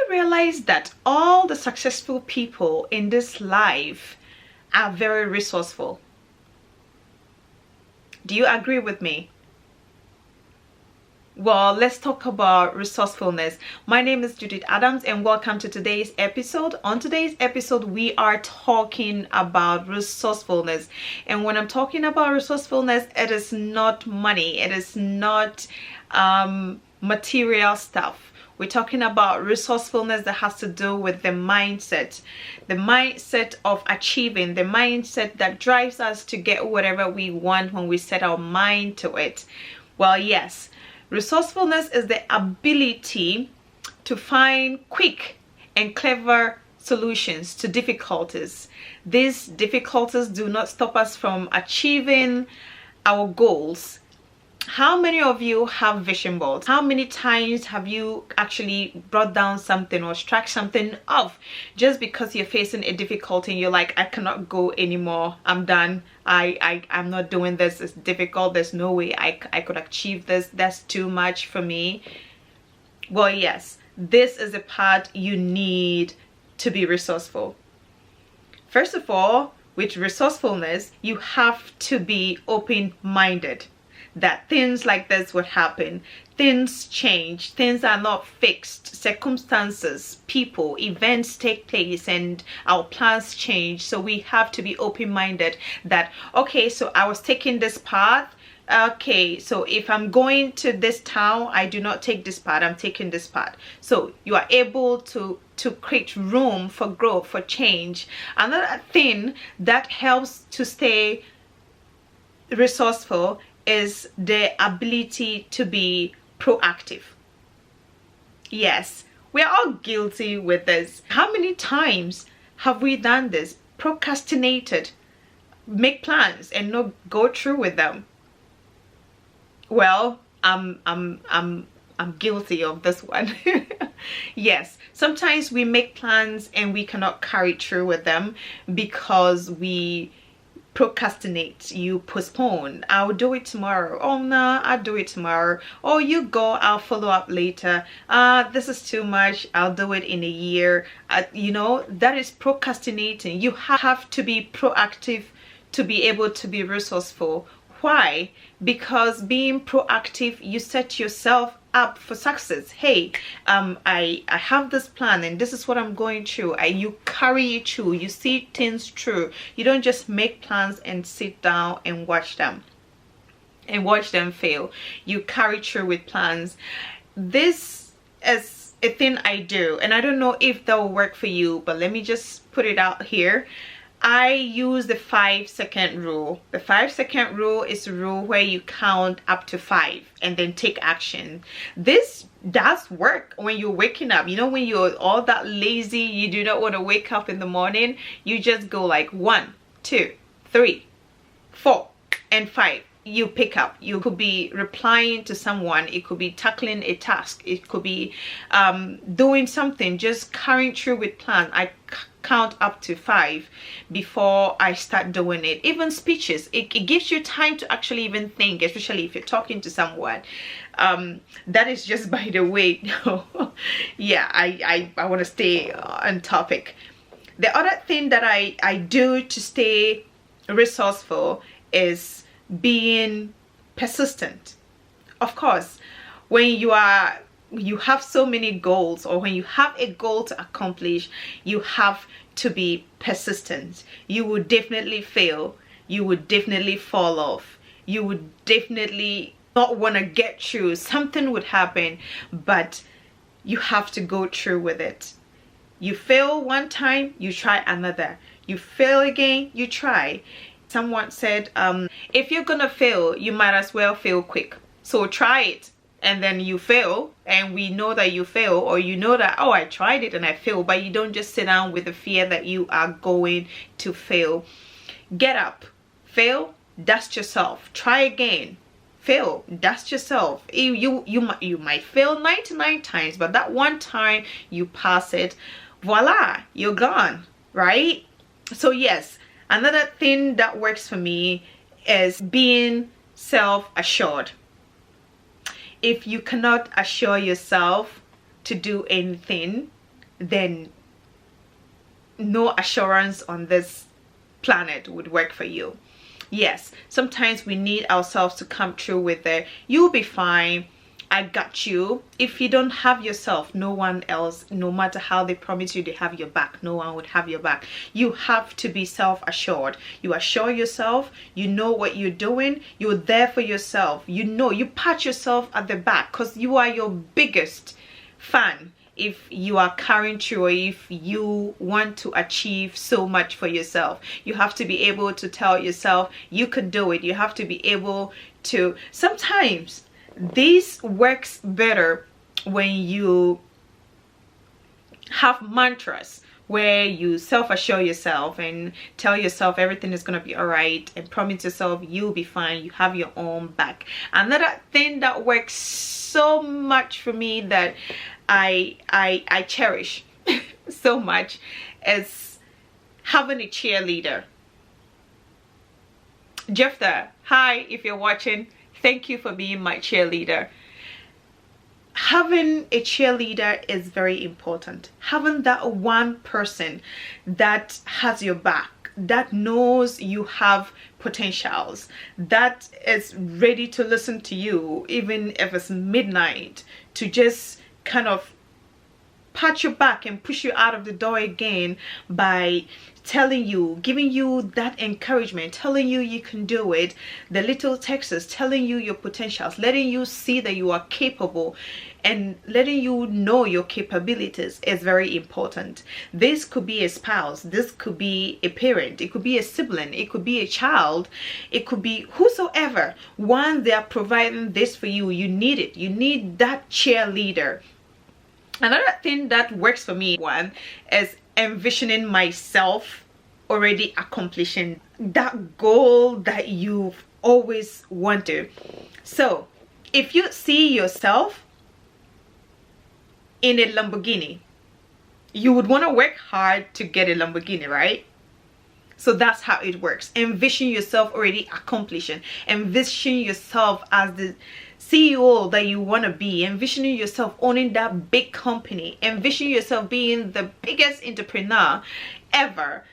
you realize that all the successful people in this life are very resourceful? Do you agree with me? Well, let's talk about resourcefulness. My name is Judith Adams and welcome to today's episode. On today's episode, we are talking about resourcefulness. And when I'm talking about resourcefulness, it is not money. It is not material stuff. We're talking about resourcefulness that has to do with the mindset of achieving, the mindset that drives us to get whatever we want when we set our mind to it. Well, yes. Resourcefulness is the ability to find quick and clever solutions to difficulties. These difficulties do not stop us from achieving our goals. How many of you have vision boards? How many times have you actually brought down something or struck something off just because you're facing a difficulty and you're like, I cannot go anymore, I'm done, I'm not doing this, it's difficult, there's no way I could achieve this, that's too much for me? Well, yes, this is the part you need to be resourceful. First of all, with resourcefulness, you have to be open-minded that things like this would happen. Things change, things are not fixed, circumstances, people, events take place and our plans change. So we have to be open-minded that, okay, so I was taking this path, okay, so if I'm going to this town, I do not take this path, I'm taking this path. So you are able to create room for growth, for change. Another thing that helps to stay resourceful is the ability to be proactive. Yes, we are all guilty with this. How many times have we done this? Procrastinated, make plans and not go through with them. Well, I'm guilty of this one. Yes, sometimes we make plans and we cannot carry through with them because we procrastinate, you postpone. I'll do it tomorrow. Oh no, I'll do it tomorrow. Oh, you go, I'll follow up later. This is too much, I'll do it in a year. You know, that is procrastinating. You have to be proactive to be able to be resourceful. Why? Because being proactive, you set yourself up for success. Hey, I have this plan and this is what I'm going through. You carry it through, you see things through. You don't just make plans and sit down and watch them fail. You carry through with plans. This is a thing I do and I don't know if that will work for you, but let me just put it out here. I use the 5-second rule. The 5-second rule is a rule where you count up to 5 and then take action. This does work when you're waking up. You know, when you're all that lazy, you do not want to wake up in the morning, you just go like 1, 2, 3, 4 and 5. You pick up. You could be replying to someone, it could be tackling a task, it could be doing something, just carrying through with plan. I count up to 5 before I start doing it. Even speeches, it gives you time to actually even think, especially if you're talking to someone. That is just by the way. Yeah, I want to stay on topic. The other thing that I do to stay resourceful is being persistent. Of course, when you have so many goals, or when you have a goal to accomplish, you have to be persistent. You would definitely fail, you would definitely fall off, you would definitely not want to get through, something would happen, but you have to go through with it. You fail one time, you try another. You fail again, you try. Someone said, if you're gonna fail, you might as well fail quick. So try it, and then you fail, and we know that you fail, or you know that, oh, I tried it and I failed, but you don't just sit down with the fear that you are going to fail. Get up, fail, dust yourself, try again, fail, dust yourself. You might fail 99 times, but that one time you pass it, voila, you're gone, right? So yes, another thing that works for me is being self-assured. If you cannot assure yourself to do anything, then no assurance on this planet would work for you. Yes, sometimes we need ourselves to come through with the "you'll be fine, I got you." If you don't have yourself, no one else, no matter how they promise you they have your back, no one would have your back. You have to be self-assured. You assure yourself, you know what you're doing, you're there for yourself, you know, you pat yourself at the back because you are your biggest fan. If you are carrying through, or if you want to achieve so much for yourself, you have to be able to tell yourself you could do it. You have to be able to, sometimes this works better when you have mantras where you self-assure yourself and tell yourself everything is going to be all right, and promise yourself you'll be fine, you have your own back. Another thing that works so much for me that I cherish so much is having a cheerleader. Jephthah, hi, if you're watching, thank you for being my cheerleader. Having a cheerleader is very important. Having that one person that has your back, that knows you have potentials, that is ready to listen to you even if it's midnight, to just kind of pat your back and push you out of the door again by telling you, giving you that encouragement, telling you you can do it, the little texts telling you your potentials, letting you see that you are capable, and letting you know your capabilities is very important. This could be a spouse, this could be a parent, it could be a sibling, it could be a child, it could be whosoever. Once they are providing this for you, you need it. You need that cheerleader. Another thing that works for me, one, is envisioning myself already accomplishing that goal that you've always wanted. So if you see yourself in a Lamborghini, you would want to work hard to get a Lamborghini, right? So that's how it works. Envision yourself already accomplishing. Envision yourself as the CEO that you want to be. Envisioning yourself owning that big company. Envision yourself being the biggest entrepreneur ever.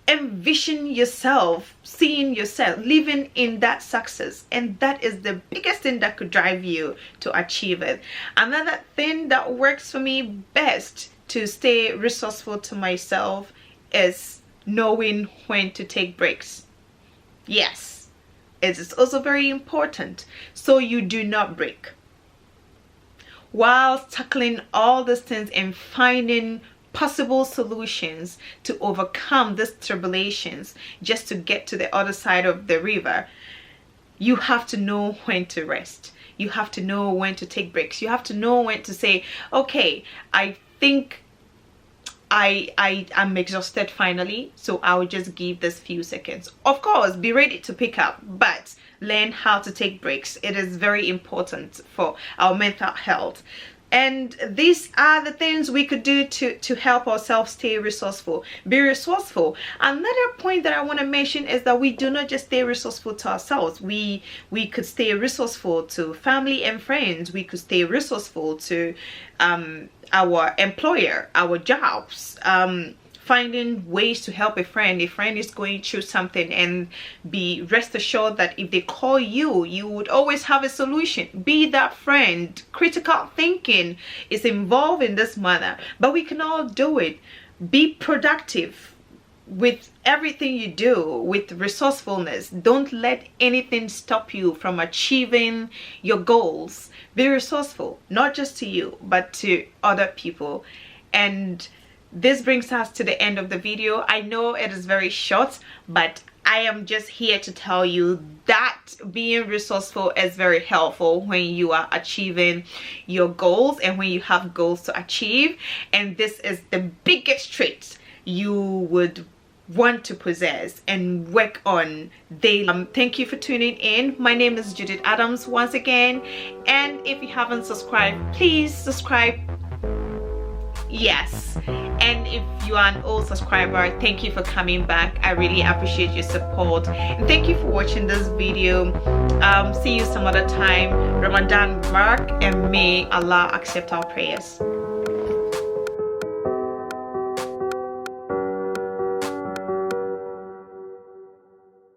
Envision yourself, seeing yourself living in that success, and that is the biggest thing that could drive you to achieve it. Another thing that works for me best to stay resourceful to myself is knowing when to take breaks. Yes, it is also very important so you do not break. While tackling all these things and finding possible solutions to overcome these tribulations just to get to the other side of the river, you have to know when to rest. You have to know when to take breaks. You have to know when to say, okay, I think I'm exhausted finally, so I'll just give this few seconds. Of course, be ready to pick up, but learn how to take breaks. It is very important for our mental health. And these are the things we could do to help ourselves stay resourceful. Be resourceful. Another point that I want to mention is that we do not just stay resourceful to ourselves. We could stay resourceful to family and friends. We could stay resourceful to our employer, our jobs, finding ways to help a friend is going through something, and be rest assured that if they call you, you would always have a solution. Be that friend. Critical thinking is involved in this manner, but we can all do it. Be productive with everything you do, with resourcefulness. Don't let anything stop you from achieving your goals. Be resourceful, not just to you, but to other people. And this brings us to the end of the video. I know it is very short, but I am just here to tell you that being resourceful is very helpful when you are achieving your goals and when you have goals to achieve. And this is the biggest trait you would want to possess and work on daily. Thank you for tuning in. My name is Judith Adams once again, and if you haven't subscribed, please subscribe. Yes, and if you are an old subscriber, thank you for coming back. I really appreciate your support, and thank you for watching this video. See you some other time. Ramadan Mubarak, and may Allah accept our prayers.